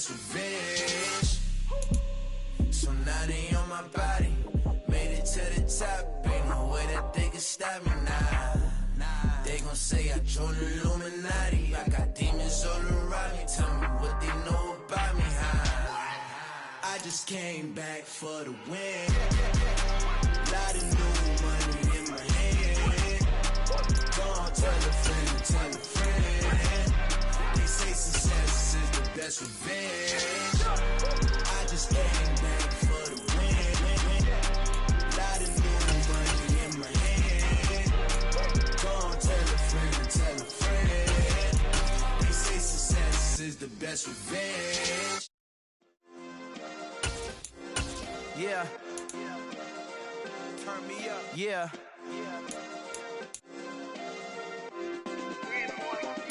best revenge. So now they on my body, made it to the top, ain't no way that they can stop me now. They gon' say I joined the Illuminati, I got demons all around me, tell me what they know about me, I just came back for the win, lot of new money in my hand, go on, tell a friend, tell a friend, they say success is the best revenge, I just came back for the win, lot of new money in my hand, go on, tell a friend, they say success is the best revenge. Yeah. Turn me up. Yeah.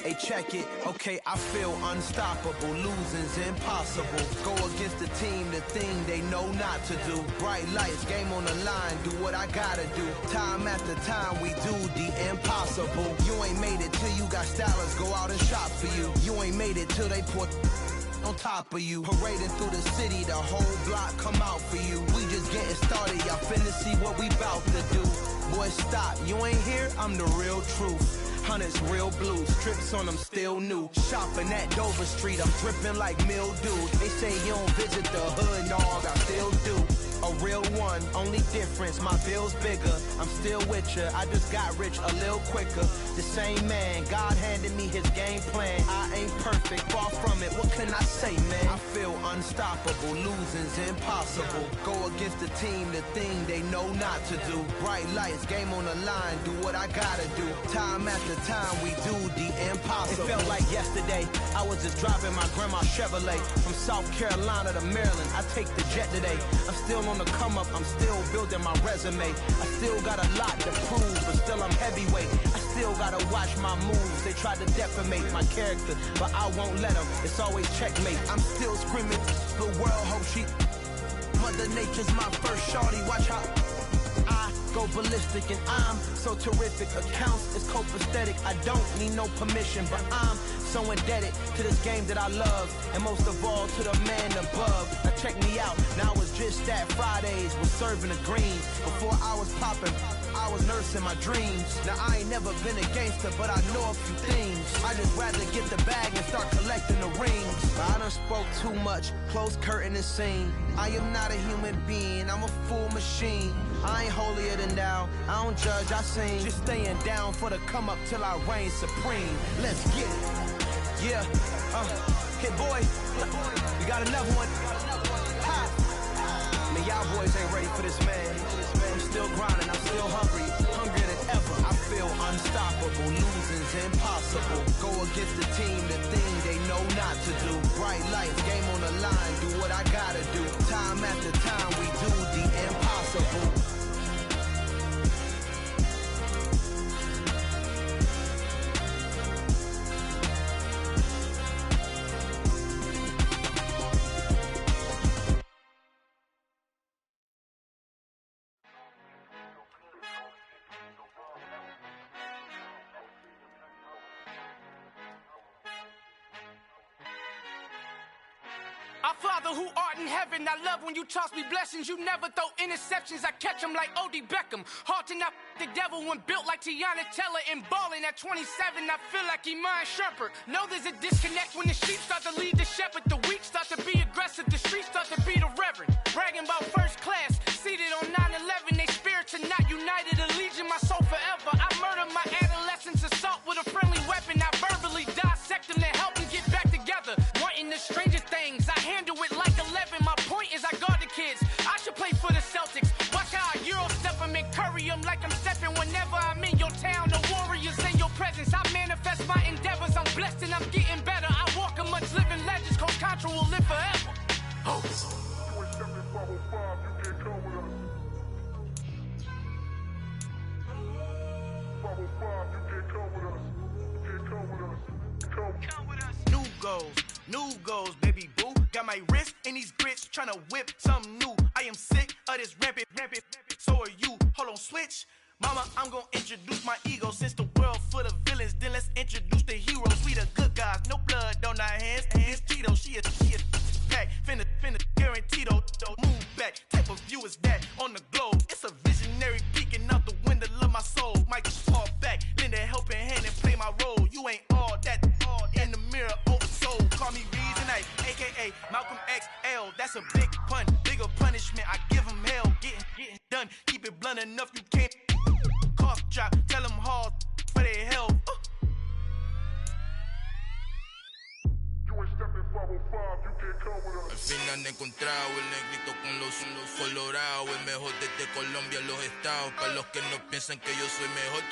Hey, check it. Okay, I feel unstoppable. Losing's impossible. Go against the team, the thing they know not to do. Bright lights, game on the line. Do what I gotta do. Time after time, we do the impossible. You ain't made it till you got stylers go out and shop for you. You ain't made it till they put on top of you. Parading through the city, the whole block come out for you. We just getting started, y'all finna see what we bout to do. Boy, stop, you ain't here, I'm the real truth. Hunters, real blues, strips on them still new. Shopping at Dover Street, I'm dripping like mildew. They say you don't visit the hood, dog, I still do. A real one, only difference, my bill's bigger. I'm still with ya, I just got rich a little quicker. The same man, God handed me his game plan. I ain't perfect, far from it, what can I say, man? I feel unstoppable, losing's impossible. Go against the team, the thing they know not to do. Bright lights, game on the line, do what I gotta do. Time after time, we do the impossible. It felt like yesterday, I was just driving my grandma's Chevrolet. From South Carolina to Maryland, I take the jet today. I'm still on the come up, I'm still building my resume. I still got a lot to prove, but still I'm heavyweight. I still gotta watch my moves. They tried to defamate my character, but I won't let them. It's always checkmate. I'm still screaming, the world hope she. Mother Nature's my first shorty. Watch how I go ballistic, and I'm so terrific. Accounts is copacetic. I don't need no permission, but I'm so indebted to this game that I love, and most of all to the man above. Now check me out, now it's just that Fridays was serving the greens. Before I was popping, I was nursing my dreams. Now I ain't never been a gangster, but I know a few things. I just rather get the bag and start collecting the rings. But I done spoke too much, close curtain and scene. I am not a human being, I'm a full machine. I ain't holier than thou, I don't judge, I sing. Just staying down for the come up till I reign supreme. Let's get it. Yeah, hit boy, we got another one. Ha! Man, y'all boys ain't ready for this, man. I'm still grinding, I'm still hungry, hungrier than ever. I feel unstoppable, losing's impossible. Go against the team, the thing they know not to do. Bright lights, game on the line, do what I gotta do. Time after time, we do the impossible. Our Father who art in heaven, I love when you toss me blessings. You never throw interceptions, I catch them like O.D. Beckham. Hard to knock the devil when built like Tiana Teller. And balling at 27, I feel like Iman Shumpert. Know there's a disconnect when the sheep start to lead the shepherd. The weak start to be aggressive, the streets start to be the reverend. Bragging about first class, seated on 9/11. They spirits are not united, a legion, my soul forever. I murdered my adolescence, assault with a friendly weapon. I verbally dissect them to help them get back together. Wanting the strangest things, I handle it like 11. My point is I guard the kids. I should play for the Celtics. Watch how I Euro step them and curry them like I'm stepping. Whenever I'm in your town, the Warriors in your presence. I manifest my endeavors. I'm blessed and I'm getting better. I walk amongst living legends. Coach Contra will live forever. Oh. New goals, baby boo. Got my wrist in these grits, tryna whip something new. I am sick of this rampant. So are you. Hold on, switch. Mama, I'm gonna introduce my ego. Since the world full of villains, then let's introduce the heroes. We the good guys, no blood on our hands. This Tito, she a pack. Finna guarantee those move back. Type of view is that on the globe. It's a visionary peeking out the window of my soul. Might just fall back, lend a helping hand and play my role. You ain't all that in the mirror oversold. Call me Reason A, aka Malcolm XL. That's a big pun, bigger punishment. I give him hell, getting done. Keep it blunt enough, you can't cough drop. Tell them hard for their health. Al fin han encontrado el negrito con los colorados, el mejor desde Colombia, los estados. Para los que no piensan que yo soy mejor,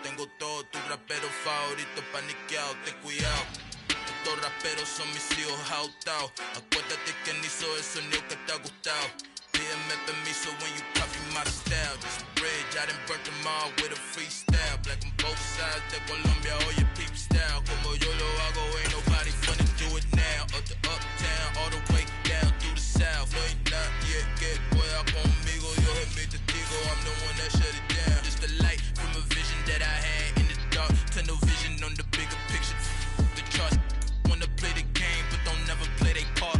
tengo todos tus raperos favoritos paniqueados, ten cuidado. Estos raperos son mis hijos jautados. Acuérdate que ni hizo el sonido que te ha gustado. Pídeme permiso when you copy my style. This bridge, I done burnt them all with a freestyle. Black on both sides de Colombia, oye peep style. Como yo lo hago, ain't nobody finna do it now. Up to uptown, all the way down through the south. No hay nadie que pueda conmigo, Dios es mi testigo. I'm the one that shut it down. Just the light from a vision that I had in the dark. Tunnel vision on the bigger picture. The charts wanna play the game, but don't never play their part.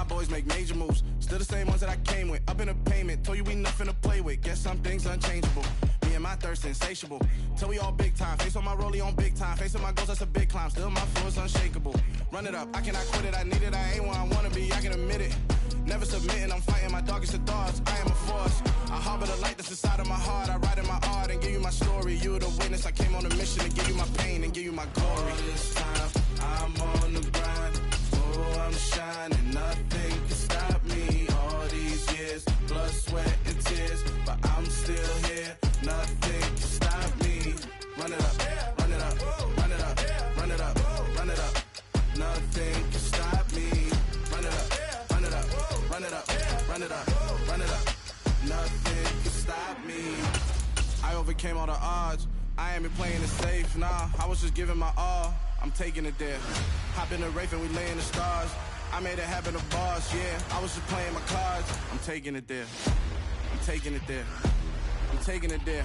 Boys make major moves, still the same ones that I came with. Up in the payment, told you we nothing to play with. Guess some things unchangeable. Me and my thirst insatiable. Till we all big time. Face on my rollie on big time. Facing my goals, that's a big climb. Still my flow is unshakable. Run it up, I cannot quit it. I need it, I ain't where I wanna be. I can admit it. Never submitting, I'm fighting my darkest of thoughts. I am a force. I harbor the light that's inside of my heart. I write in my art and give you my story. You the witness. I came on a mission to give you my pain and give you my glory. All this time, I'm on the grind. Oh, I'm shining. Nothing can stop me. All these years, blood, sweat, and tears, but I'm still here. Nothing can stop me. Run it up, run it up, run it up, run it up, run it up. Nothing can stop me. Run it up, run it up, run it up, run it up, run it up. Nothing can stop me. I overcame all the odds. I ain't been playing it safe, nah. I was just giving my all. I'm taking it there. Hop in the Wraith and we lay in the stars. I made it happen, the boss, yeah. I was just playing my cards. I'm taking it there. I'm taking it there. I'm taking it there.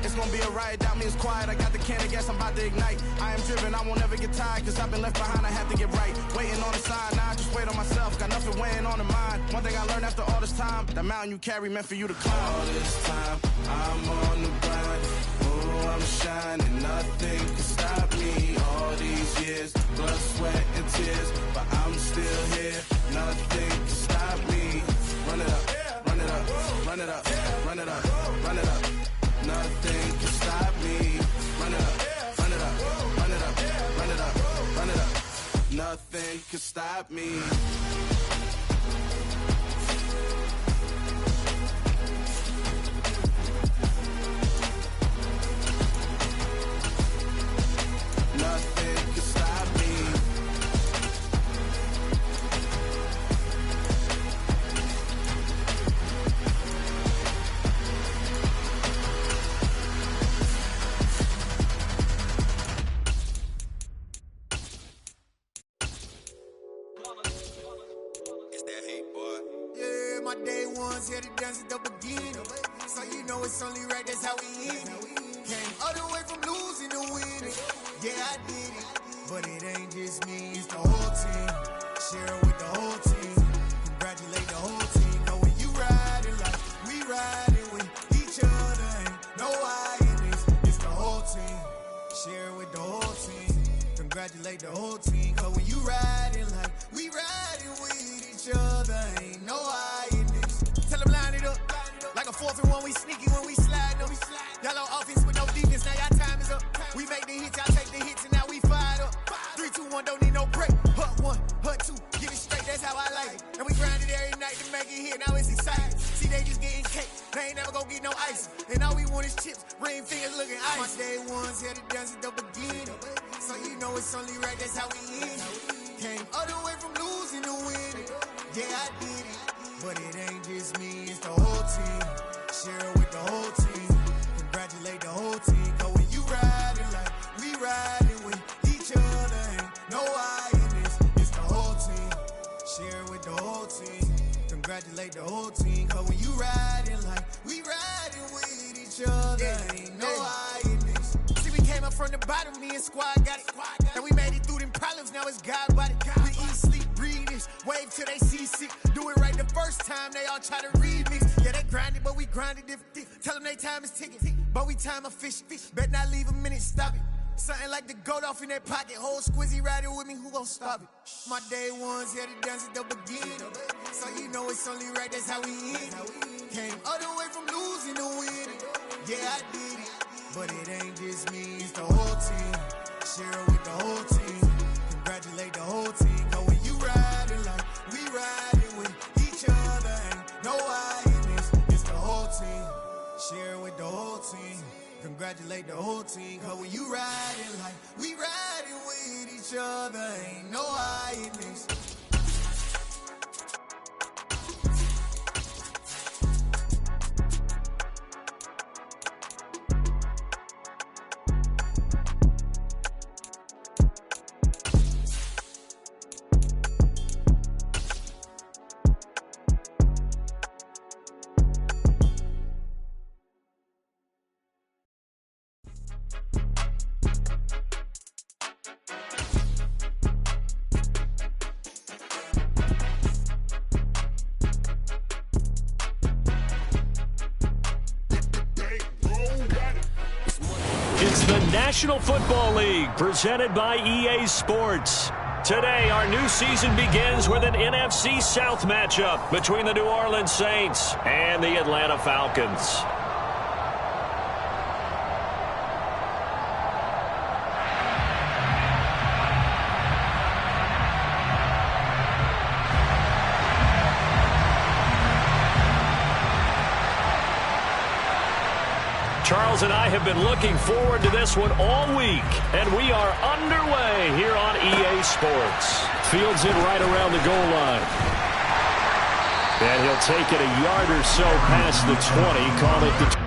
It's gonna be a riot, doubt me it's quiet. I got the can of gas, I'm about to ignite. I am driven, I won't ever get tired, cause I've been left behind, I have to get right. Waiting on the sign, now I just wait on myself. Got nothing weighing on the mind. One thing I learned after all this time, the mountain you carry meant for you to climb. All this time, I'm on the grind. Oh, I'm shining, nothing can stop me. All these years, blood, sweat, and tears, but I'm still here. Nothing can stop me. Run it up, run it up, run it up, run it up, run it up. Nothing can stop me. Run it up, run it up, run it up, run it up, run it up. Nothing can stop me. Nothing can stop me. My day ones here to dance at the beginning. So you know it's only right, that's how we end it. Came all the way from losing to winning. Yeah, I did it. But it ain't just me, it's the whole team. Share it with the whole team. Congratulate the whole team. Know when you riding like we riding with each other. Ain't no I in this, it's the whole team. Share it with the whole team. Congratulate the whole team. Cause when you riding like we riding with each other. Ain't no I in this. Tell them line it up. Like a 4th and 1, we sneaky when we slide them. Y'all on offense with no defense, now y'all time is up. We make the hits, y'all take the hits, and now we fired up. 3, 2, 1, don't need no break. Hut 1, hut 2, get it straight, that's how I like it. And we grind it every night to make it here, now it's exciting. See, they just getting cake, they ain't never gonna get no ice. And all we want is chips, ring fingers looking ice. My day ones here to dance at the beginning. So you know know it's only right, that's how we end it. Came all the way from losing to winning. Yeah, I did it, but it ain't just me, it's the whole team. Share it with the whole team. Congratulate the whole team. Cause when you riding like we riding with each other, ain't no I in this, it's the whole team. Share it with the whole team. Congratulate the whole team. Cause when you riding like we riding with each other, ain't no I in this. See, we came up from the bottom, me and squad got it. And we made it through them problems, now it's God body. We eat, sleep, breathe this, wave till they seasick. Do it right the first time, they all try to remix. Yeah, they grinded, but we grinded different. Tell them they time is ticking, but we time a fish. Bet not leave a minute, stop it. Something like the goat off in their pocket. Whole squizzy riding with me, who gon' stop it? My day ones, yeah, the dance at the beginning. So you know it's only right, that's how we end it. Came all the way from losing to winning. Yeah, I did it, but it ain't just me, it's the whole team. Share it with the whole team. Congratulate the whole team. Cause when you riding like we riding with each other, ain't no I in this, it's the whole team. Share it with the whole team. Congratulate the whole team. Cause when you riding like we riding with each other, ain't no I in this. It's the National Football League presented by EA Sports. Today, our new season begins with an NFC South matchup between the New Orleans Saints and the Atlanta Falcons. Charles and I have been looking forward to this one all week, and we are underway here on EA Sports. Fields it right around the goal line. And he'll take it a yard or so past the 20, call it the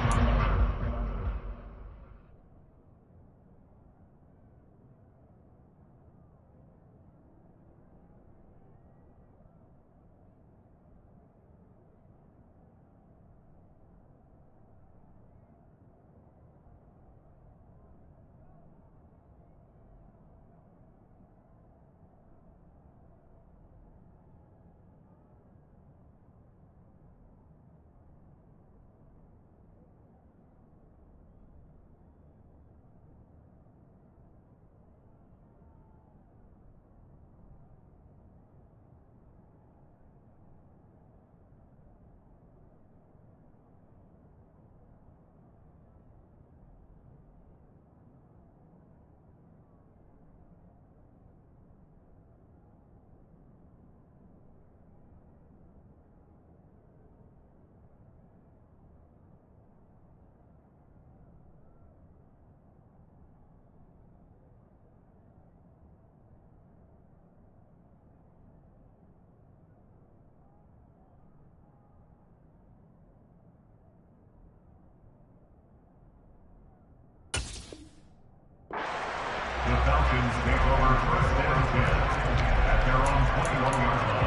Falcons take over first down 10 at their own 21-yard line.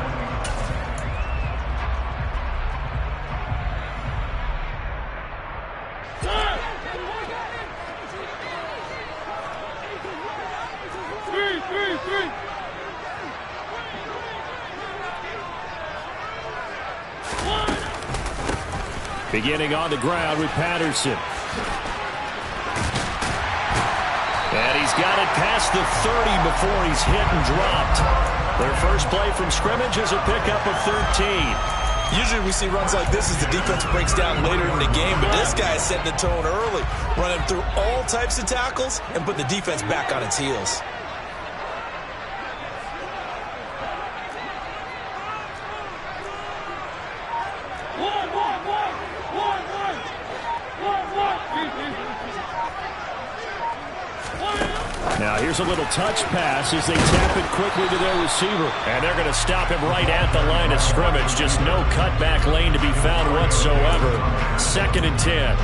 beginning on the ground with Patterson. And he's got it past the 30 before he's hit and dropped. Their first play from scrimmage is a pickup of 13. Usually we see runs like this as the defense breaks down later in the game, but this guy is setting the tone early, running through all types of tackles and putting the defense back on its heels. Now Now here's a little touch pass as they tap it quickly to their receiver. And they're going to stop him right at the line of scrimmage. Just no cutback lane to be found whatsoever. 2nd and 10.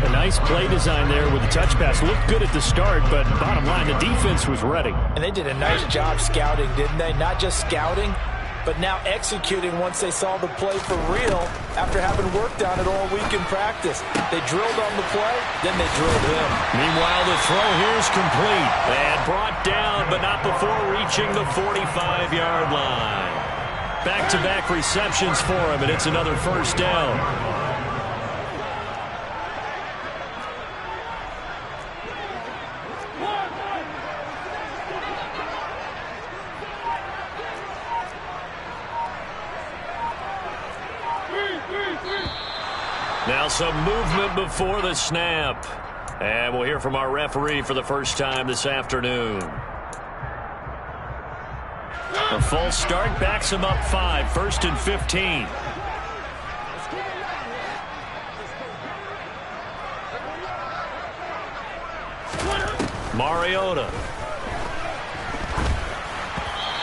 A nice play design there with the touch pass. Looked good at the start, but bottom line, the defense was ready. And they did a nice job scouting, didn't they? Not just scouting, but now executing once they saw the play for real after having worked on it all week in practice. They drilled on the play, then they drilled him. Meanwhile, the throw here is complete. And brought down, but not before reaching the 45-yard line. Back-to-back receptions for him, and it's another first down. Now some movement before the snap. And we'll hear from our referee for the first time this afternoon. A false start backs him up 5. 1st and 15. Mariota.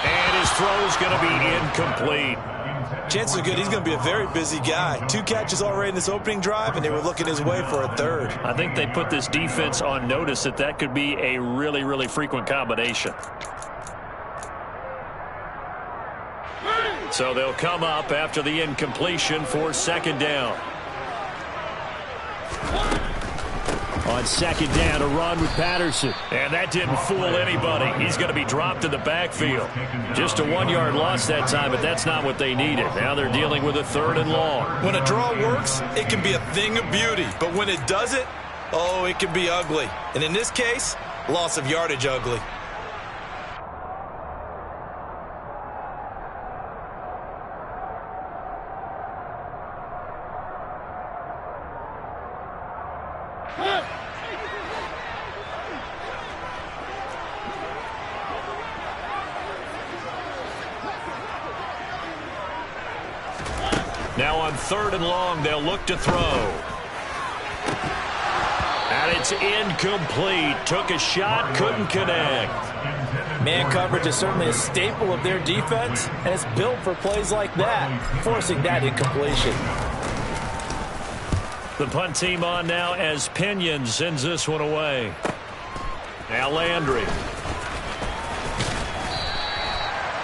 And his throw's going to be incomplete. Chances are good he's going to be a very busy guy. 2 catches already in this opening drive, and they were looking his way for a 3rd. I think they put this defense on notice that could be a really, really frequent combination. So they'll come up after the incompletion for 2nd down. On 2nd down, a run with Patterson. And that didn't fool anybody. He's going to be dropped in the backfield. Just a 1-yard loss that time, but that's not what they needed. Now they're dealing with a 3rd and long. When a draw works, it can be a thing of beauty. But when it doesn't, oh, it can be ugly. And in this case, loss of yardage ugly. Now on 3rd and long, they'll look to throw. And it's incomplete. Took a shot, couldn't connect. Man coverage is certainly a staple of their defense, and it's built for plays like that, forcing that incompletion. The punt team on now as Pinion sends this one away. Now Landry.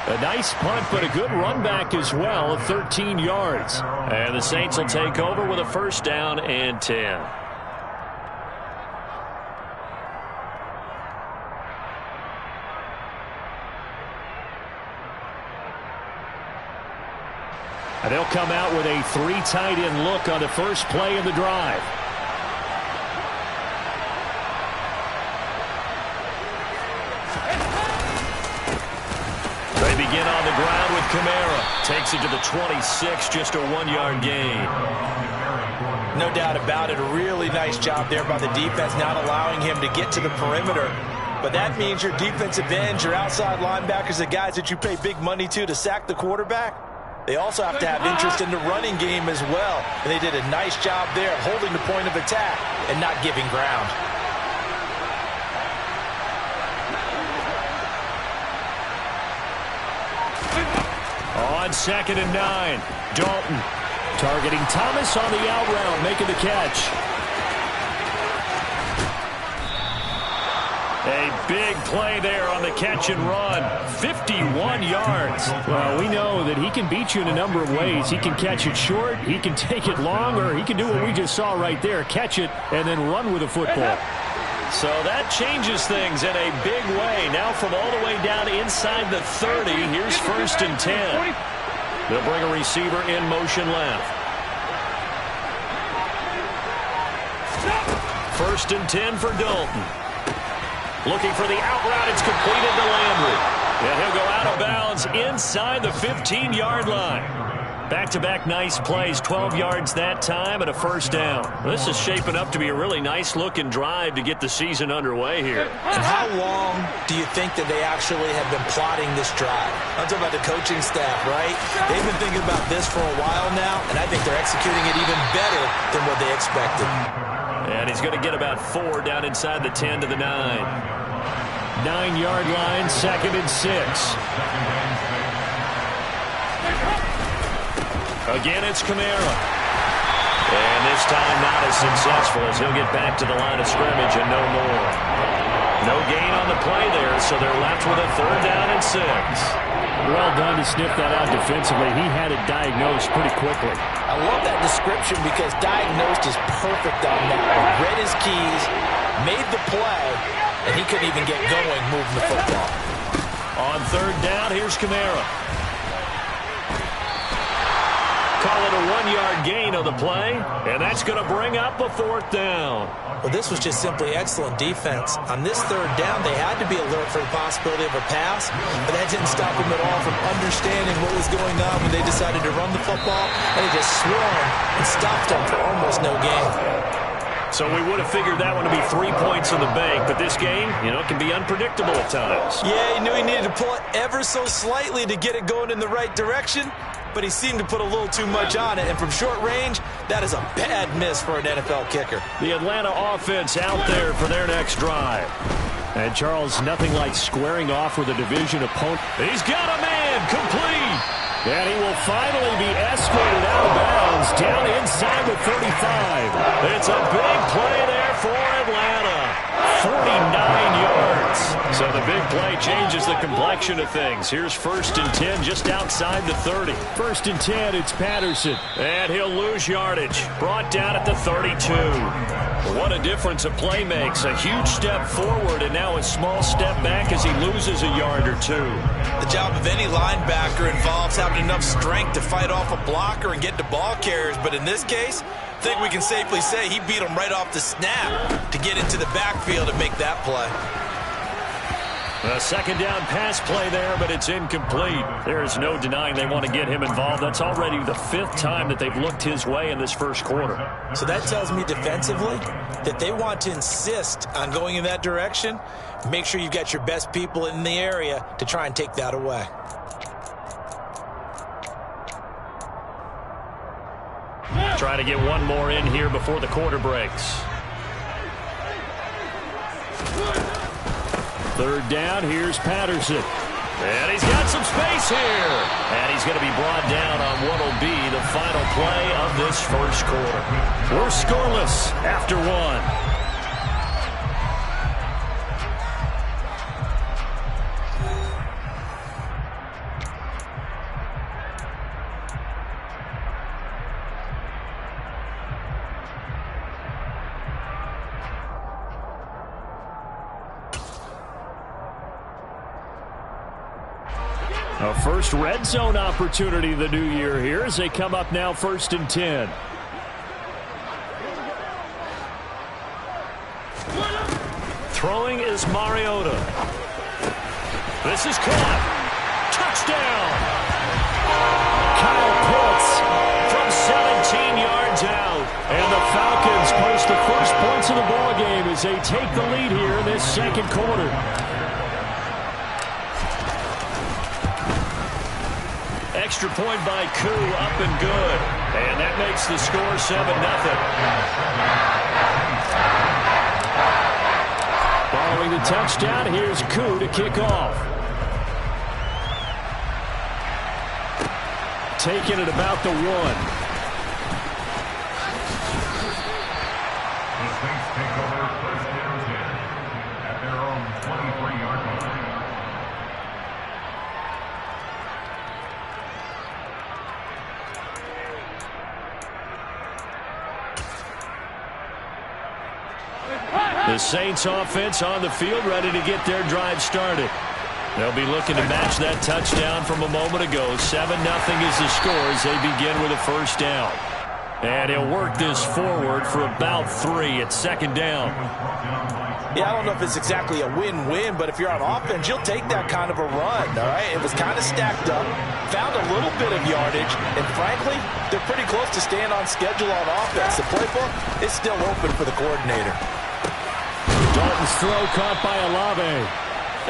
A nice punt, but a good run back as well, 13 yards. And the Saints will take over with a 1st down and 10. And they'll come out with a 3 tight end look on the first play of the drive. They begin on the ground with Kamara. Takes it to the 26, just a 1-yard gain. No doubt about it. A really nice job there by the defense, not allowing him to get to the perimeter. But that means your defensive ends, your outside linebackers, the guys that you pay big money to sack the quarterback, they also have to have interest in the running game as well. And they did a nice job there of holding the point of attack and not giving ground. On 2nd and 9, Dalton targeting Thomas on the out route, making the catch. A big play there on the catch and run. 51 yards. Well, we know that he can beat you in a number of ways. He can catch it short, he can take it long, or he can do what we just saw right there, catch it and then run with the football. So that changes things in a big way. Now from all the way down inside the 30, here's 1st and 10. They'll bring a receiver in motion left. 1st and 10 for Dalton. Looking for the out route. It's completed to Landry. And he'll go out of bounds inside the 15-yard line. Back-to-back nice plays, 12 yards that time and a 1st down. This is shaping up to be a really nice-looking drive to get the season underway here. And how long do you think that they actually have been plotting this drive? I'm talking about the coaching staff, right? They've been thinking about this for a while now, and I think they're executing it even better than what they expected. And he's going to get about 4 down inside the 10 to the 9. 9-yard line, 2nd and 6. Again, it's Kamara. And this time not as successful as he'll get back to the line of scrimmage and no more. No gain on the play there, so they're left with a 3rd down and 6. Well done to sniff that out defensively. He had it diagnosed pretty quickly. I love that description because diagnosed is perfect on that one. Read his keys, made the play, and he couldn't even get going moving the football. On 3rd down, here's Kamara. Call it a 1-yard gain on the play, and that's going to bring up a 4th down. Well, this was just simply excellent defense. On this 3rd down, they had to be alert for the possibility of a pass, but that didn't stop them at all from understanding what was going on when they decided to run the football, and they just swarmed and stopped them for almost no gain. So we would have figured that one to be 3 points in the bank, but this game, can be unpredictable at times. Yeah, he knew he needed to pull it ever so slightly to get it going in the right direction, but he seemed to put a little too much on it, and from short range, that is a bad miss for an NFL kicker. The Atlanta offense out there for their next drive. And Charles, nothing like squaring off with a division opponent. He's got a man, complete. And he will finally be escorted out of bounds down inside the 35. It's a big play there for Atlanta. 49 yards. So the big play changes the complexion of things. Here's 1st and 10 just outside the 30. 1st and 10, it's Patterson. And he'll lose yardage. Brought down at the 32. What a difference a play makes. A huge step forward and now a small step back as he loses a yard or two. The job of any linebacker involves having enough strength to fight off a blocker and get to ball carriers, but in this case, I think we can safely say he beat him right off the snap to get into the backfield and make that play. A 2nd down pass play there, but it's incomplete. There's no denying they want to get him involved. That's already the 5th time that they've looked his way in this first quarter. So that tells me defensively that they want to insist on going in that direction. Make sure you've got your best people in the area to try and take that away. Try to get one more in here before the quarter breaks. 3rd down, here's Patterson. And he's got some space here. And he's going to be brought down on what will be the final play of this first quarter. We're scoreless after 1. A first red zone opportunity the new year here as they come up now 1st and 10. Throwing is Mariota. This is caught. Touchdown. Kyle Pitts from 17 yards out. And the Falcons post the first points of the ballgame as they take the lead here in this 2nd quarter. Extra point by Koo, up and good. And that makes the score 7-0. Following the touchdown, here's Koo to kick off. Taking it about the 1. The Saints take over 1st and 10 at their own 23-yard line. The Saints offense on the field ready to get their drive started. They'll be looking to match that touchdown from a moment ago. 7-0 is the score as they begin with a 1st down. And he'll work this forward for about 3 at 2nd down. Yeah, I don't know if it's exactly a win-win, but if you're on offense, you'll take that kind of a run, all right? It was kind of stacked up, found a little bit of yardage, and frankly, they're pretty close to staying on schedule on offense. The playbook is still open for the coordinator. Dalton's throw caught by Olave.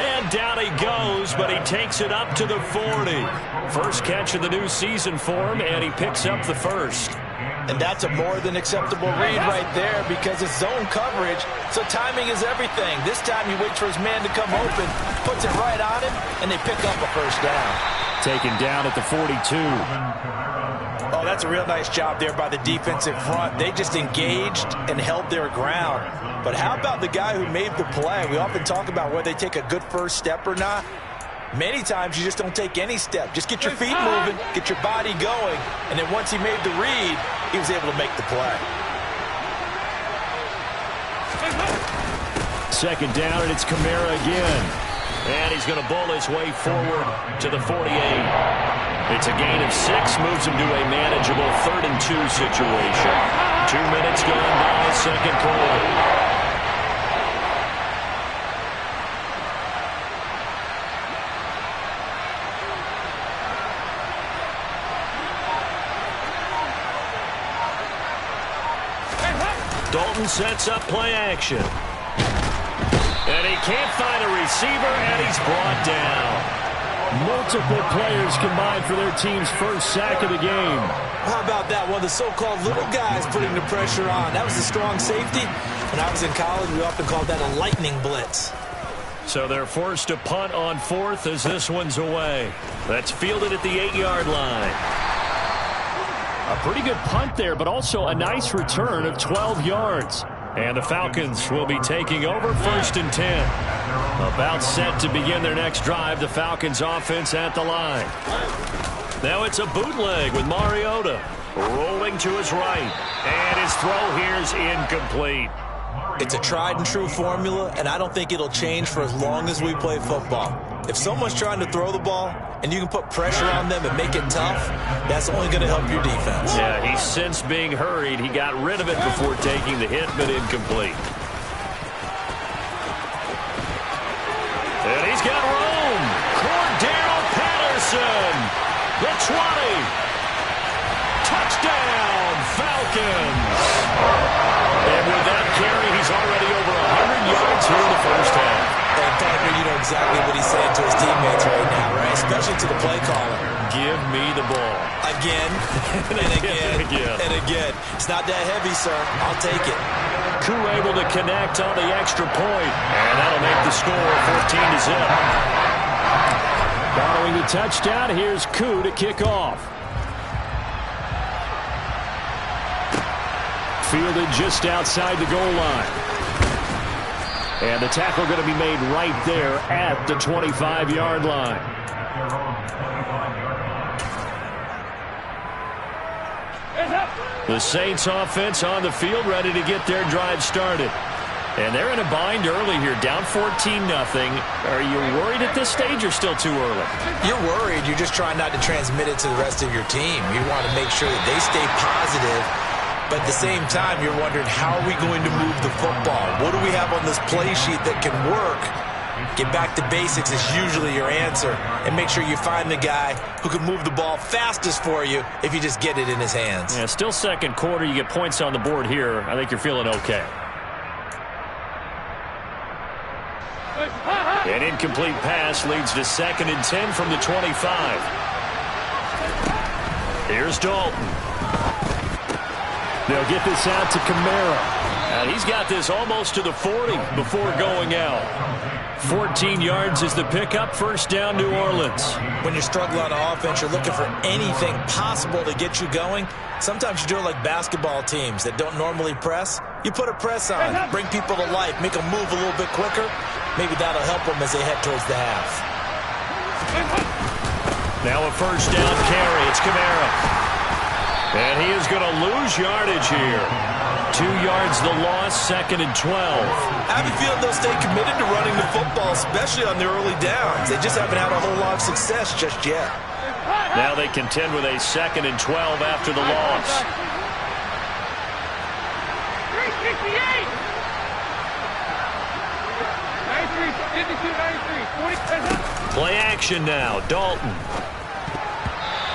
And down he goes, but he takes it up to the 40. First catch of the new season for him, and he picks up the 1st. And that's a more than acceptable read right there because it's zone coverage, so timing is everything. This time he waits for his man to come open, puts it right on him, and they pick up a first down. Taken down at the 42. Oh, that's a real nice job there by the defensive front. They just engaged and held their ground. But how about the guy who made the play? We often talk about whether they take a good first step or not. Many times you just don't take any step. Just get your feet moving, get your body going, and then once he made the read, he was able to make the play. Second down, and it's Kamara again. And he's going to bull his way forward to the 48. It's a gain of 6, moves him to a manageable 3rd and 2 situation. 2 minutes gone by, second quarter. Dalton sets up play action. And he can't find a receiver, and he's brought down. Multiple players combined for their team's first sack of the game. How about that? One of the so-called little guys putting the pressure on. That was a strong safety. When I was in college, we often called that a lightning blitz. So they're forced to punt on 4th as this one's away. That's fielded at the 8-yard line. A pretty good punt there, but also a nice return of 12 yards. And the Falcons will be taking over 1st and 10. About set to begin their next drive, the Falcons offense at the line. Now it's a bootleg with Mariota rolling to his right. And his throw here is incomplete. It's a tried and true formula, and I don't think it'll change for as long as we play football. If someone's trying to throw the ball and you can put pressure on them and make it tough, that's only going to help your defense. Yeah, he's since being hurried. He got rid of it before taking the hit, but incomplete. And he's got room. Cordell Patterson, the 20. Touchdown, Falcons. And with that carry, he's already over 100 yards here in the first half. And Parker, you know exactly what he's saying to his teammates right now, right? Especially to the play caller. Give me the ball. Again, and again, and again. It's not that heavy, sir. I'll take it. Koo able to connect on the extra point. And that'll make the score 14-0. Following the touchdown, here's Koo to kick off. Fielded just outside the goal line. And the tackle going to be made right there at the 25-yard line. The Saints offense on the field ready to get their drive started. And they're in a bind early here, down 14-0. Are you worried at this stage or still too early? You're worried. You're just trying not to transmit it to the rest of your team. You want to make sure that they stay positive. But at the same time, you're wondering, how are we going to move the football? What do we have on this play sheet that can work? Get back to basics is usually your answer. And make sure you find the guy who can move the ball fastest for you if you just get it in his hands. Yeah, still second quarter. You get points on the board here. I think you're feeling okay. An incomplete pass leads to 2nd and 10 from the 25. Here's Dalton. They'll get this out to Kamara. And he's got this almost to the 40 before going out. 14 yards is the pickup. First down, New Orleans. When you struggle on offense, you're looking for anything possible to get you going. Sometimes you do it like basketball teams that don't normally press. You put a press on, bring people to life, make them move a little bit quicker. Maybe that'll help them as they head towards the half. Now a first down carry. It's Kamara. And he is going to lose yardage here. 2 yards the loss, 2nd and 12. I have a feeling they'll stay committed to running the football, especially on the early downs. They just haven't had a whole lot of success just yet. Now they contend with a 2nd and 12 after the loss. 368. Play action now, Dalton.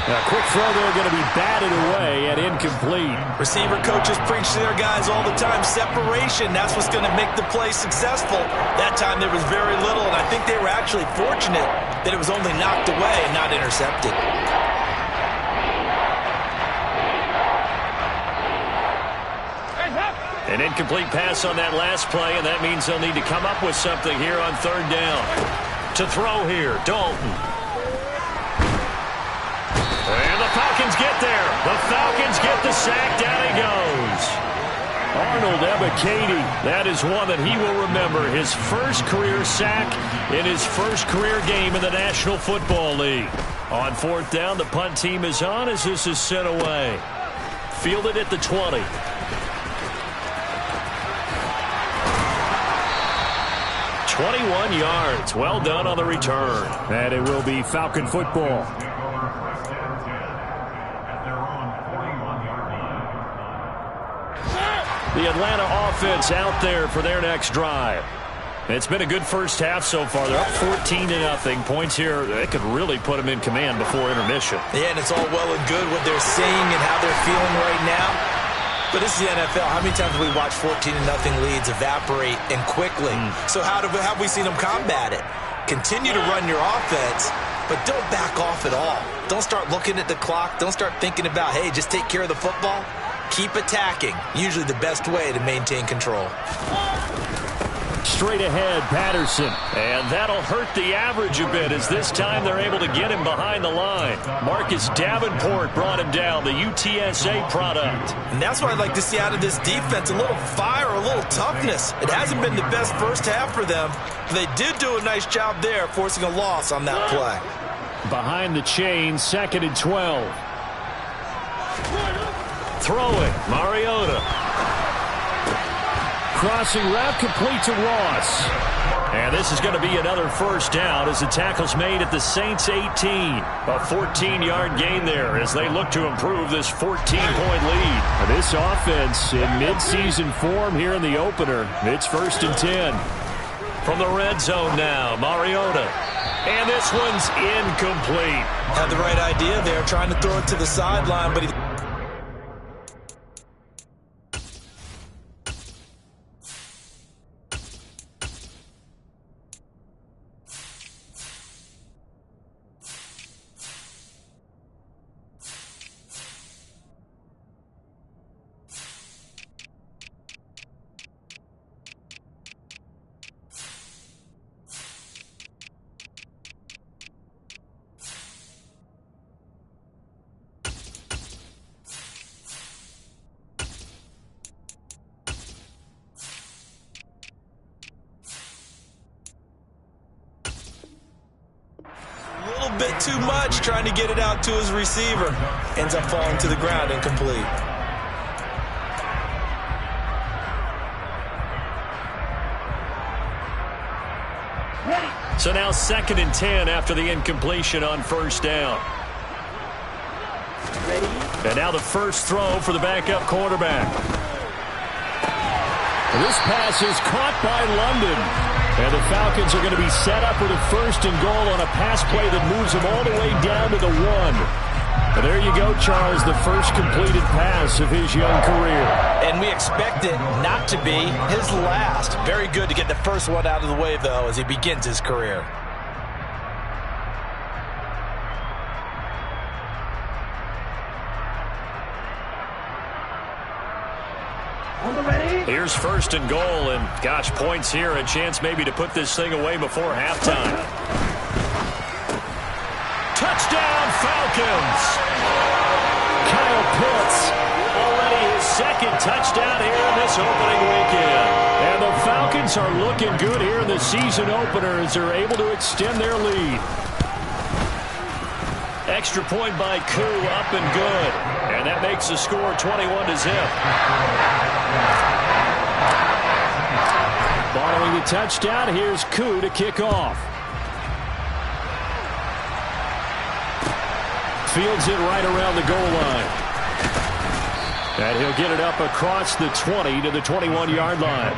A quick throw there going to be batted away and incomplete. Receiver coaches preach to their guys all the time. Separation, that's what's going to make the play successful. That time there was very little, and I think they were actually fortunate that it was only knocked away and not intercepted. An incomplete pass on that last play, and that means they'll need to come up with something here on third down. To throw here, Dalton. And the Falcons get there. The Falcons get the sack. Down he goes. Arnold Ebiketie. That is one that he will remember. His first career sack in his first career game in the National Football League. On fourth down, the punt team is on as this is sent away. Fielded at the 20. 21 yards. Well done on the return. And it will be Falcon football. The Atlanta offense out there for their next drive. It's been a good first half so far. They're up 14-0. Points here, they could really put them in command before intermission. Yeah, and it's all well and good what they're saying and how they're feeling right now. But this is the NFL. How many times have we watched 14-0 leads evaporate and quickly? So how have we seen them combat it? Continue to run your offense, but don't back off at all. Don't start looking at the clock. Don't start thinking about, hey, just take care of the football. Keep attacking. Usually the best way to maintain control. Straight ahead, Patterson. And that'll hurt the average a bit as this time they're able to get him behind the line. Marcus Davenport brought him down, the UTSA product. And that's what I'd like to see out of this defense, a little fire, a little toughness. It hasn't been the best first half for them, but they did do a nice job there, forcing a loss on that play. Behind the chain, 2nd and 12. Throwing, Mariota. Crossing route complete to Ross. And this is going to be another first down as the tackle's made at the Saints 18. A 14-yard gain there as they look to improve this 14-point lead. This offense in midseason form here in the opener. It's 1st and 10. From the red zone now, Mariota. And this one's incomplete. Had the right idea there, trying to throw it to the sideline, but he... bit too much trying to get it out to his receiver. Ends up falling to the ground, incomplete. So now 2nd and 10 after the incompletion on first down. And now the first throw for the backup quarterback. This pass is caught by London. And the Falcons are going to be set up with a 1st and goal on a pass play that moves them all the way down to the 1. And there you go, Charles, the first completed pass of his young career. And we expect it not to be his last. Very good to get the first one out of the way, though, as he begins his career. Here's 1st and goal, and gosh, points here, a chance maybe to put this thing away before halftime. Touchdown, Falcons! Kyle Pitts, already his 2nd touchdown here in this opening weekend. And the Falcons are looking good here in the season opener as they're able to extend their lead. Extra point by Koo, up and good. And that makes the score 21-0. Following the touchdown, here's Koo to kick off. Fields it right around the goal line. And he'll get it up across the 20 to the 21-yard line.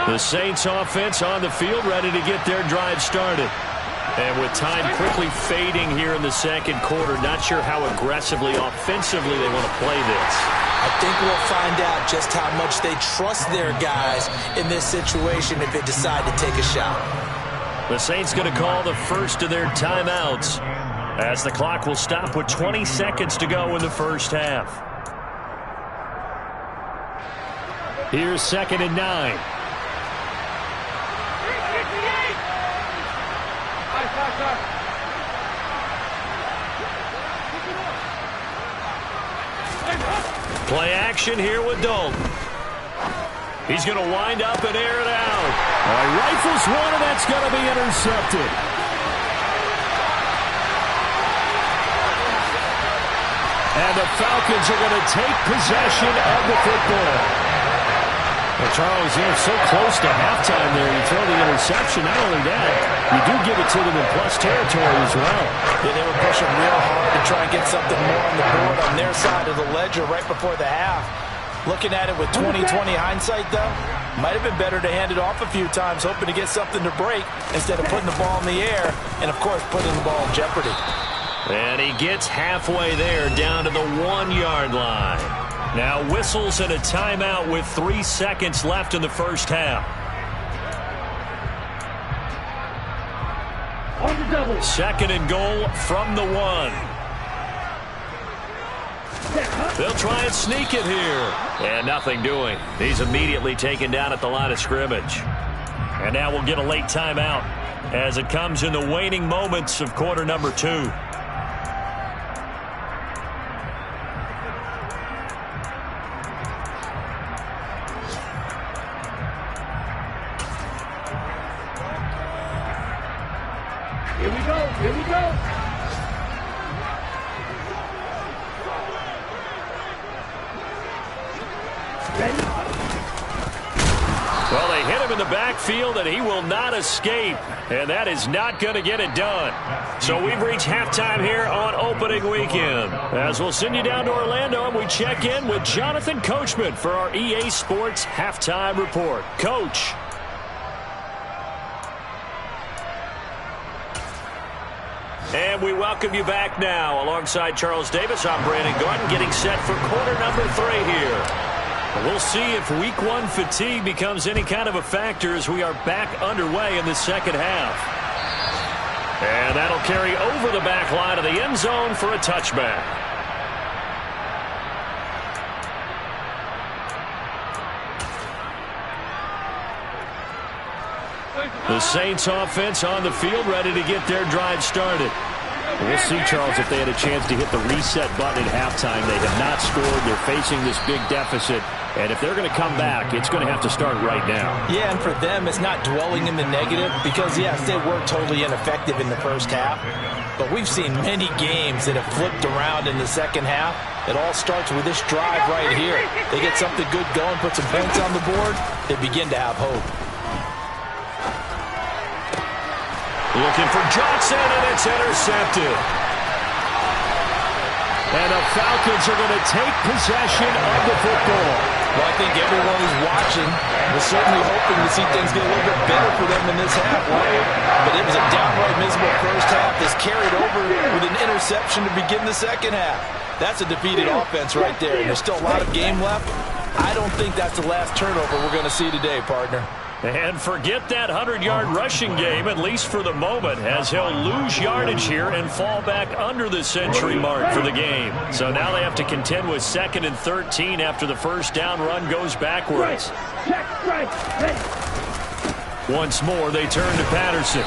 The Saints offense on the field, ready to get their drive started. And with time quickly fading here in the second quarter, not sure how aggressively, offensively they want to play this. I I think we'll find out just how much they trust their guys in this situation if they decide to take a shot. The Saints going to call the first of their timeouts as the clock will stop with 20 seconds to go in the first half. Here's 2nd and 9. Play action here with Dalton. He's going to wind up and air it out. Rifles one, and that's going to be intercepted. And the Falcons are going to take possession of the football. Well, Charles, you're so close to halftime there. You throw the interception. Not only that, you do give it to them in plus territory as well. Yeah, they were pushing real hard to try and get something more on the board on their side of the ledger right before the half. Looking at it with 20/20 hindsight, though, might have been better to hand it off a few times, hoping to get something to break instead of putting the ball in the air and, of course, putting the ball in jeopardy. And he gets halfway there down to the 1-yard line. Now whistles and a timeout with 3 seconds left in the first half. 2nd and goal from the 1. They'll try and sneak it here. And nothing doing. He's immediately taken down at the line of scrimmage. And now we'll get a late timeout as it comes in the waning moments of quarter number 2. Here we go. Well, they hit him in the backfield, and he will not escape. And that is not going to get it done. So we've reached halftime here on opening weekend. As we'll send you down to Orlando, and we check in with Jonathan Coachman for our EA Sports Halftime Report. Coach. And we welcome you back now. Alongside Charles Davis, I'm Brandon Gordon, getting set for quarter number 3 here. We'll see if week 1 fatigue becomes any kind of a factor as we are back underway in the second half. And that'll carry over the back line of the end zone for a touchback. The Saints offense on the field, ready to get their drive started. We'll see, Charles, if they had a chance to hit the reset button at halftime. They have not scored. They're facing this big deficit. And if they're going to come back, it's going to have to start right now. Yeah, and for them, it's not dwelling in the negative because, yes, they were totally ineffective in the first half. But we've seen many games that have flipped around in the second half. It all starts with this drive right here. They get something good going, put some points on the board, they begin to have hope. Looking for Johnson, and it's intercepted. And the Falcons are going to take possession of the football. Well, I think everyone who's watching was certainly hoping to see things get a little bit better for them in this half, right? But it was a downright miserable first half that's carried over with an interception to begin the second half. That's a defeated offense right there, and there's still a lot of game left. I don't think that's the last turnover we're going to see today, partner. And forget that 100-yard rushing game, at least for the moment, as he'll lose yardage here and fall back under the century mark for the game. So now they have to contend with 2nd and 13 after the first down run goes backwards. Once more, they turn to Patterson.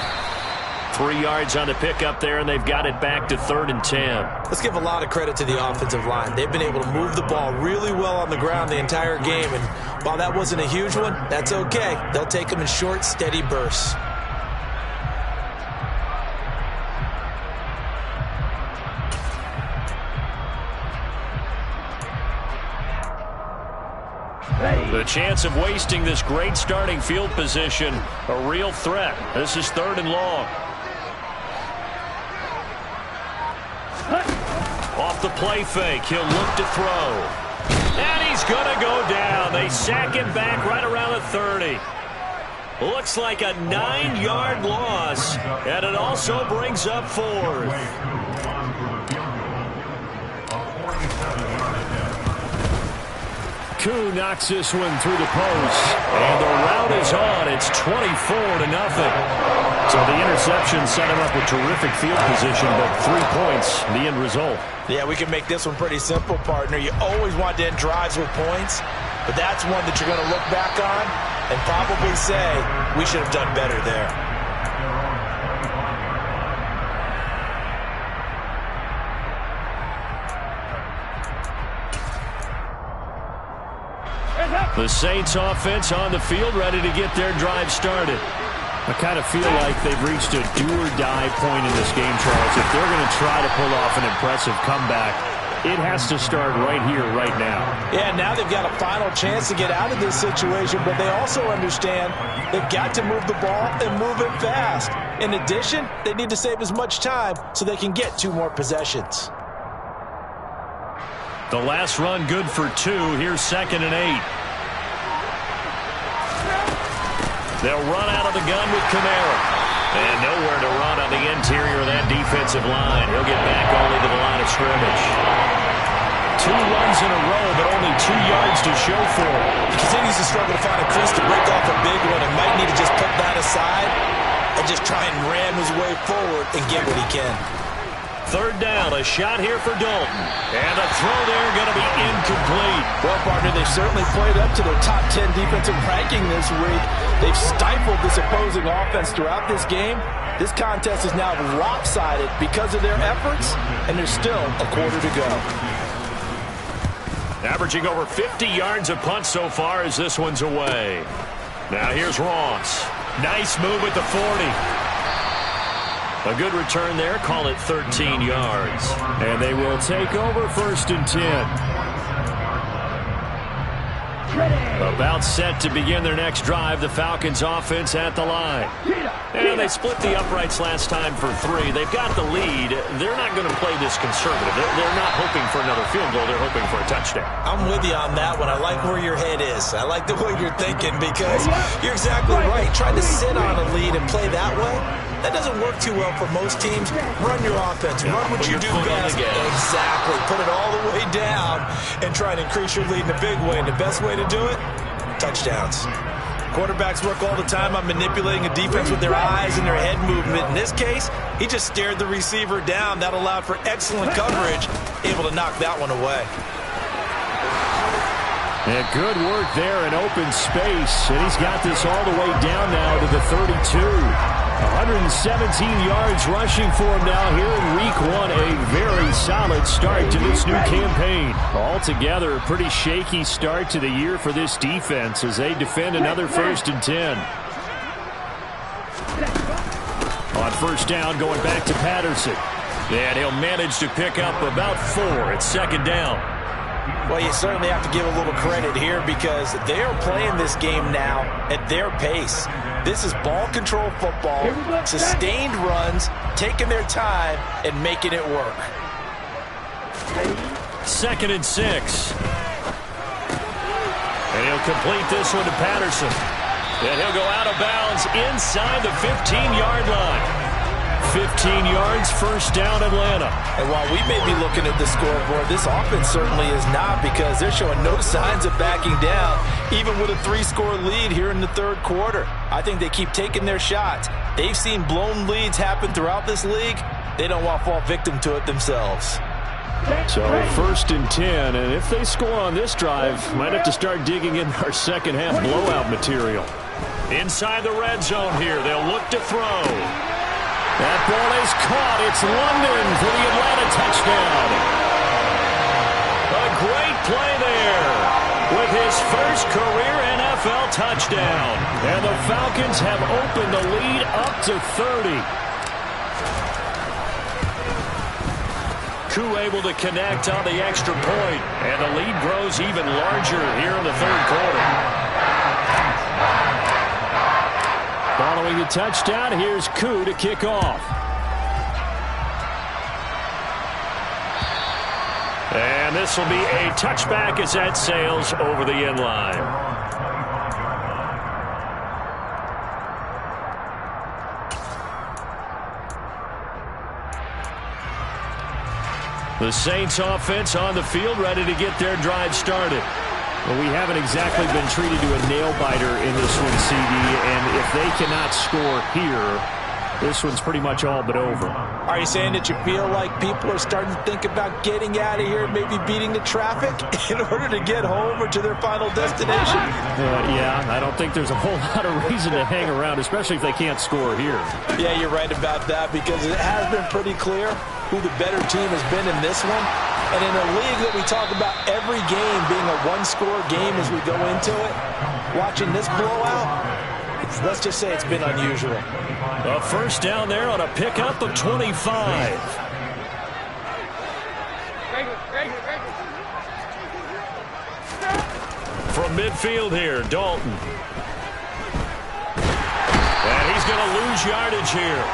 3 yards on the pickup there, and they've got it back to 3rd and 10. Let's give a lot of credit to the offensive line. They've been able to move the ball really well on the ground the entire game, and while that wasn't a huge one, that's okay. They'll take them in short, steady bursts. The chance of wasting this great starting field position, a real threat. This is 3rd and long. Off the play fake, he'll look to throw. And he's going to go down. They sack him back right around the 30. Looks like a 9-yard loss, and it also brings up 4th. Koo knocks this one through the post. And the route is on. It's 24-0. So the interception set him up with terrific field position, but 3 points, the end result. Yeah, we can make this one pretty simple, partner. You always want to end drives with points, but that's one that you're going to look back on and probably say, we should have done better there. The Saints offense on the field, ready to get their drive started. I kind of feel like they've reached a do-or-die point in this game, Charles. If they're going to try to pull off an impressive comeback, it has to start right here, right now. Yeah, now they've got a final chance to get out of this situation, but they also understand they've got to move the ball and move it fast. In addition, they need to save as much time so they can get 2 more possessions. The last run good for 2. Here's 2nd and 8. They'll run out of the gun with Kamara. And nowhere to run on the interior of that defensive line. He'll get back only to the line of scrimmage. 2 runs in a row, but only 2 yards to show for it. He continues to struggle to find a crease to break off a big one and might need to just put that aside and just try and ram his way forward and get what he can. 3rd down, a shot here for Dalton. And the throw there going to be incomplete. Well, partner, they've certainly played up to their top 10 defensive ranking this week. They've stifled this opposing offense throughout this game. This contest is now lopsided because of their efforts, and there's still a quarter to go. Averaging over 50 yards a punt so far as this one's away. Now here's Ross. Nice move at the 40. A good return there. Call it 13 yards. And they will take over 1st and 10. About set to begin their next drive. The Falcons offense at the line. And they split the uprights last time for 3. They've got the lead. They're not going to play this conservative. They're not hoping for another field goal. They're hoping for a touchdown. I'm with you on that one. I like where your head is. I like the way you're thinking because you're exactly right. Trying to sit on a lead and play that way, that doesn't work too well for most teams. Run your offense. Run what you do best. Exactly. Put it all the way down and try and increase your lead in a big way. And the best way to do it, touchdowns. Quarterbacks work all the time on manipulating a defense with their eyes and their head movement. In this case, he just stared the receiver down. That allowed for excellent coverage, able to knock that one away. And good work there in open space. And he's got this all the way down now to the 32. 117 yards rushing for him now here in week 1. A very solid start to this new campaign. Altogether, a pretty shaky start to the year for this defense as they defend another 1st and 10. On 1st down, going back to Patterson. And he'll manage to pick up about 4 at 2nd down. Well, you certainly have to give a little credit here because they are playing this game now at their pace. This is ball control football, sustained runs, taking their time, and making it work. 2nd and 6. And he'll complete this one to Patterson. And he'll go out of bounds inside the 15-yard line. 15 yards, 1st down, Atlanta. And while we may be looking at the scoreboard, this offense certainly is not because they're showing no signs of backing down, even with a 3-score lead here in the 3rd quarter. I think they keep taking their shots. They've seen blown leads happen throughout this league. They don't want to fall victim to it themselves. So 1st and 10, and if they score on this drive, might have to start digging in our second half blowout material. Inside the red zone here, they'll look to throw. That ball is caught. It's London for the Atlanta touchdown. A great play there with his first career NFL touchdown. And the Falcons have opened the lead up to 30. Koo able to connect on the extra point, and the lead grows even larger here in the 3rd quarter. Following the touchdown, here's Koo to kick off. And this will be a touchback as that sails over the end line. The Saints offense on the field, ready to get their drive started. Well, we haven't exactly been treated to a nail-biter in this one, CD, and if they cannot score here, this one's pretty much all but over. Are you saying that you feel like people are starting to think about getting out of here, maybe beating the traffic in order to get home or to their final destination? Yeah, I don't think there's a whole lot of reason to hang around, especially if they can't score here. Yeah, you're right about that, because it has been pretty clear who the better team has been in this one. And in a league that we talk about every game being a one-score game as we go into it, watching this blowout, let's just say it's been unusual. A first down there on a pickup of 25. From midfield here, Dalton. And he's going to lose yardage here,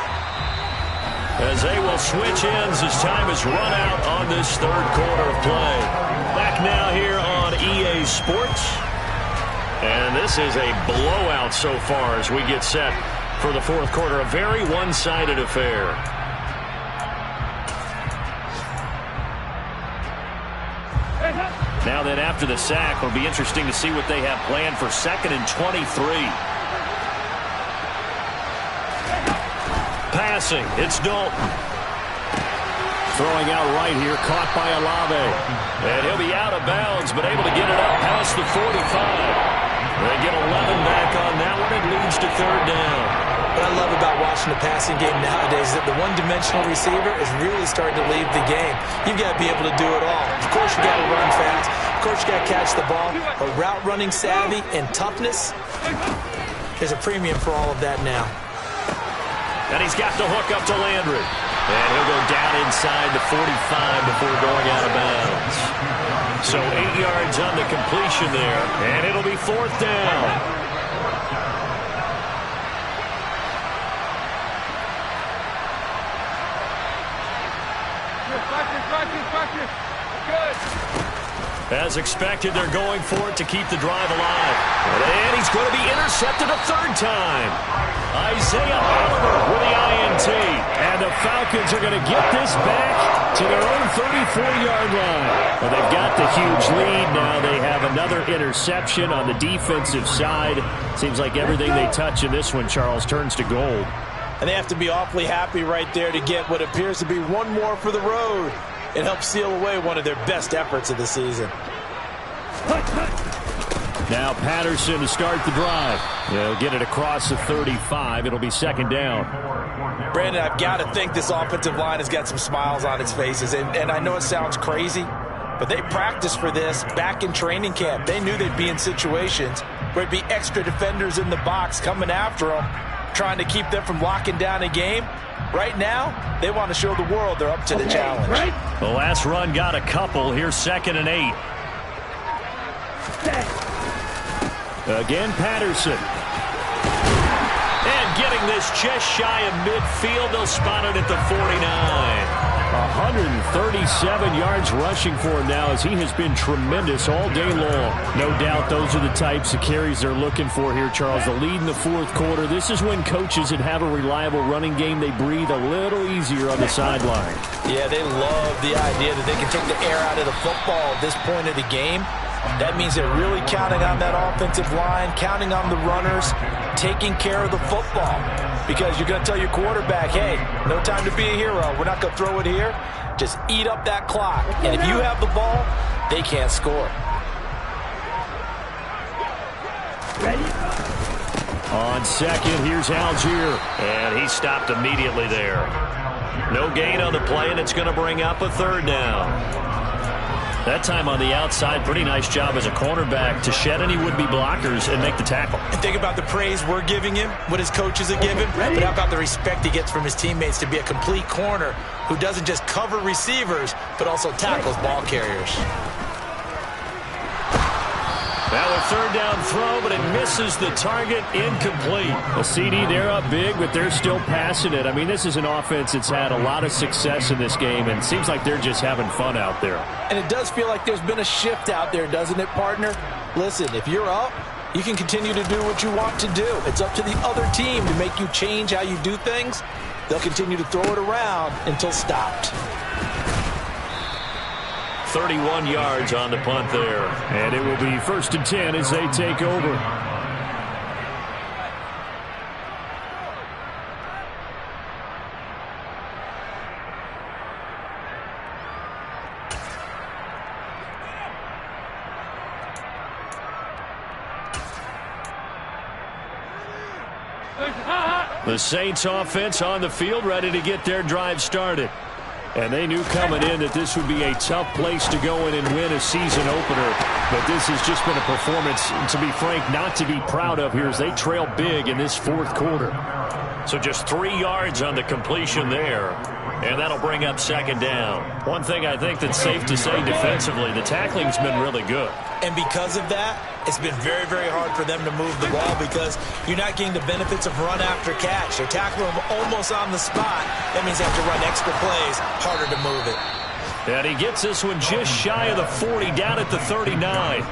as they will switch ends as time is run out on this third quarter of play. Back now here on EA Sports. And this is a blowout so far as we get set for the fourth quarter. A very one-sided affair. Now then, after the sack, it'll be interesting to see what they have planned for 2nd and 23. Passing, it's Dalton. Throwing out right here, caught by Olave. And he'll be out of bounds, but able to get it up past the 45. They get 11 back on that one. It leads to third down. What I love about watching the passing game nowadays is that the one-dimensional receiver is really starting to leave the game. You've got to be able to do it all. Of course, you got to run fast. Of course, you got to catch the ball. But route running savvy and toughness, there's a premium for all of that now. And he's got the hook up to Landry. And he'll go down inside the 45 before going out of bounds. So 8 yards on the completion there, and it'll be fourth down. As expected, they're going for it to keep the drive alive. And he's going to be intercepted a third time. Isaiah Oliver with the INT. And the Falcons are going to get this back to their own 34-yard line. Well, they've got the huge lead. Now they have another interception on the defensive side. Seems like everything they touch in this one, Charles, turns to gold. And they have to be awfully happy right there to get what appears to be one more for the road. It helps seal away one of their best efforts of the season. Now Patterson to start the drive. They'll get it across the 35. It'll be second down. Brandon, I've got to think this offensive line has got some smiles on its faces. And I know it sounds crazy, but they practiced for this back in training camp. They knew they'd be in situations where it'd be extra defenders in the box coming after them, trying to keep them from locking down a game. Right now, they want to show the world they're up to the challenge. The last run got a couple. Here's 2nd and 8. Again, Patterson. And getting this just shy of midfield. They'll spot it at the 49. 137 yards rushing for him now, as he has been tremendous all day long. No doubt those are the types of carries they're looking for here, Charles. The lead in the fourth quarter. This is when coaches that have a reliable running game, they breathe a little easier on the sideline. Yeah, they love the idea that they can take the air out of the football at this point of the game. That means they're really counting on that offensive line, counting on the runners, taking care of the football. Because you're going to tell your quarterback, hey, no time to be a hero. We're not going to throw it here. Just eat up that clock. And if you have the ball, they can't score. On second, here's Algier. And he stopped immediately there. No gain on the play, and it's going to bring up a third down. That time on the outside, pretty nice job as a cornerback to shed any would-be blockers and make the tackle. And think about the praise we're giving him, what his coaches are giving, but how about the respect he gets from his teammates to be a complete corner who doesn't just cover receivers, but also tackles ball carriers. Now a third down throw, but it misses the target, incomplete. A CD, they're up big, but they're still passing it. I mean, this is an offense that's had a lot of success in this game, and it seems like they're just having fun out there. And it does feel like there's been a shift out there, doesn't it, partner? Listen, if you're up, you can continue to do what you want to do. It's up to the other team to make you change how you do things. They'll continue to throw it around until stopped. 31 yards on the punt there. And it will be 1st and 10 as they take over. The Saints offense on the field, ready to get their drive started. And they knew coming in that this would be a tough place to go in and win a season opener. But this has just been a performance, to be frank, not to be proud of here as they trail big in this 4th quarter. So just 3 yards on the completion there. And that'll bring up 2nd down. One thing I think that's safe to say defensively, the tackling's been really good. And because of that, it's been very, very hard for them to move the ball because you're not getting the benefits of run after catch. They're tackling them almost on the spot. That means they have to run extra plays, harder to move it. And he gets this one just shy of the 40, down at the 39.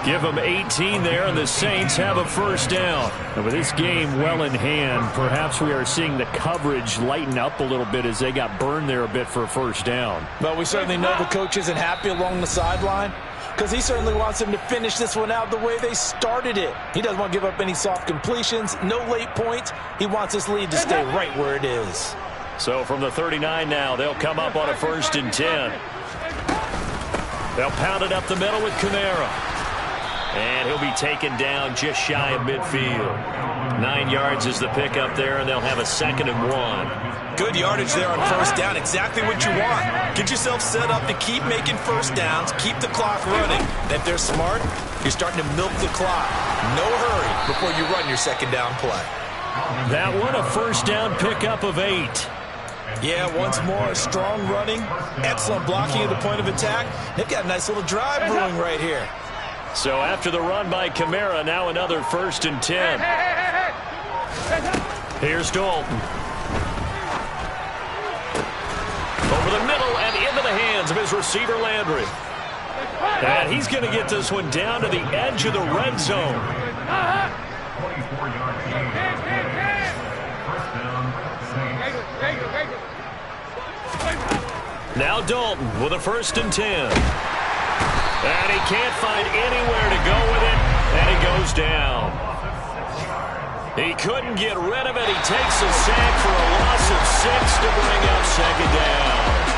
Give them 18 there, and the Saints have a 1st down. And with this game well in hand, perhaps we are seeing the coverage lighten up a little bit as they got burned there a bit for a 1st down. But we certainly know the coach isn't happy along the sideline because he certainly wants them to finish this one out the way they started it. He doesn't want to give up any soft completions, no late points. He wants this lead to stay right where it is. So from the 39 now, they'll come up on a 1st and 10. They'll pound it up the middle with Kamara. And he'll be taken down just shy of midfield. 9 yards is the pickup there, and they'll have a 2nd and 1. Good yardage there on 1st down. Exactly what you want. Get yourself set up to keep making 1st downs, keep the clock running. And if they're smart, you're starting to milk the clock. No hurry before you run your 2nd down play. That one, a 1st down pickup of 8. Yeah, once more, strong running, excellent blocking at the point of attack. They've got a nice little drive brewing right here. So after the run by Kamara, now another 1st and 10. Here's Dalton. Over the middle and into the hands of his receiver, Landry. And he's going to get this one down to the edge of the red zone. 24-yard gain. 1st down, Saints. Now Dalton with a 1st and 10. And he can't find anywhere to go with it, and he goes down. He couldn't get rid of it. He takes a sack for a loss of 6 to bring up 2nd down.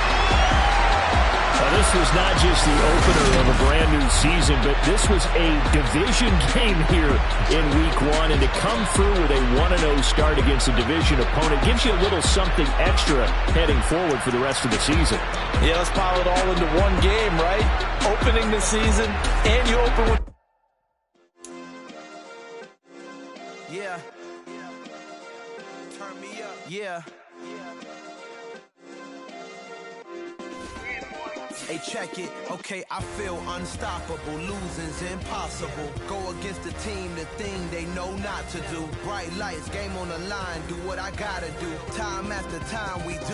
Now, this was not just the opener of a brand-new season, but this was a division game here in Week 1, and to come through with a 1-0 start against a division opponent gives you a little something extra heading forward for the rest of the season. Yeah, let's pile it all into one game, right? Opening the season, and you open with... Yeah. Turn me up. Yeah. Hey, check it. Okay, I feel unstoppable. Losing's impossible. Go against the team, the thing they know not to do. Bright lights, game on the line. Do what I gotta do. Time after time we do.